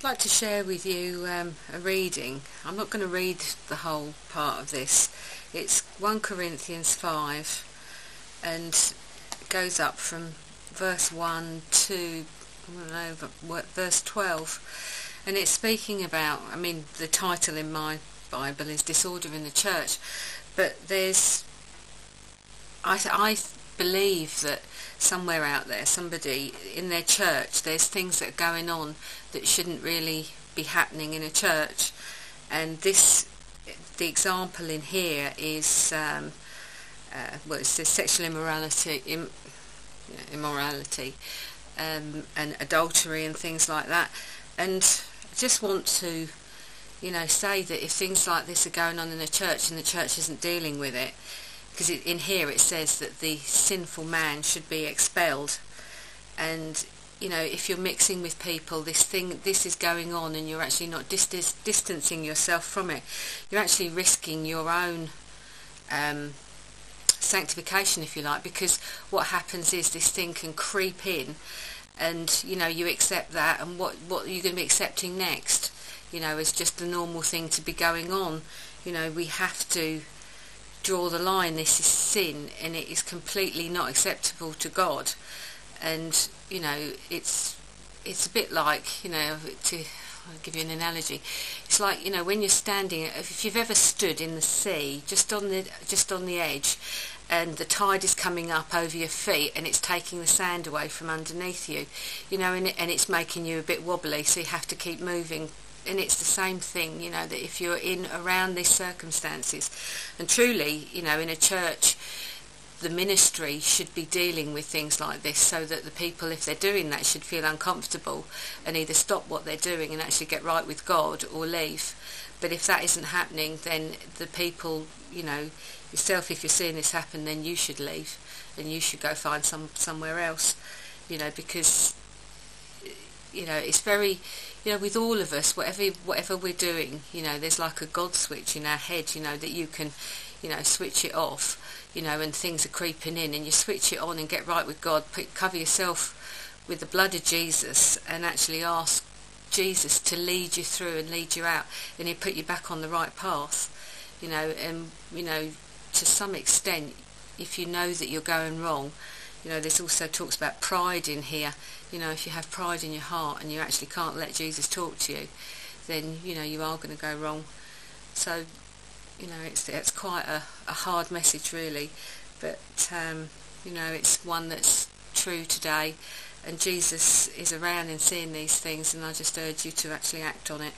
I'd like to share with you a reading. I'm not going to read the whole part of this. It's 1 Corinthians 5 and it goes up from verse 1 to verse 12, and it's speaking about, the title in my Bible is Disorder in the Church, but I believe that somewhere out there, somebody in their church, there's things that are going on that shouldn't really be happening in a church. And the example in here is it says sexual immorality and adultery and things like that. And I just want to say that if things like this are going on in the church and the church isn't dealing with it, because in here it says that the sinful man should be expelled, and if you're mixing with people, this is going on, and you're actually not distancing yourself from it, you're actually risking your own sanctification, if you like, because what happens is this thing can creep in, and you accept that, and what are you going to be accepting next? Is just the normal thing to be going on. We have to draw the line. This is sin, and it is completely not acceptable to God. And it's a bit like, I'll give you an analogy. It's like, when you're standing, if you've ever stood in the sea, just on the edge, and the tide is coming up over your feet, and it's taking the sand away from underneath you, and it's making you a bit wobbly, so you have to keep moving. And it's the same thing, that if you're around these circumstances, and truly, in a church, the ministry should be dealing with things like this, so that the people, if they're doing that, should feel uncomfortable and either stop what they're doing and actually get right with God or leave. But if that isn't happening, then the people, yourself, if you're seeing this happen, then you should leave and you should go find somewhere else, because it's very, with all of us, whatever we're doing, there's like a God switch in our head, that you can, switch it off, and things are creeping in, and you switch it on and get right with God, cover yourself with the blood of Jesus, and actually ask Jesus to lead you through and lead you out, and He'll put you back on the right path, and, to some extent, if you know that you're going wrong, this also talks about pride in here. If you have pride in your heart and you actually can't let Jesus talk to you, then, you are going to go wrong. So, it's quite a hard message, really. But, it's one that's true today. And Jesus is around and seeing these things, and I just urge you to actually act on it.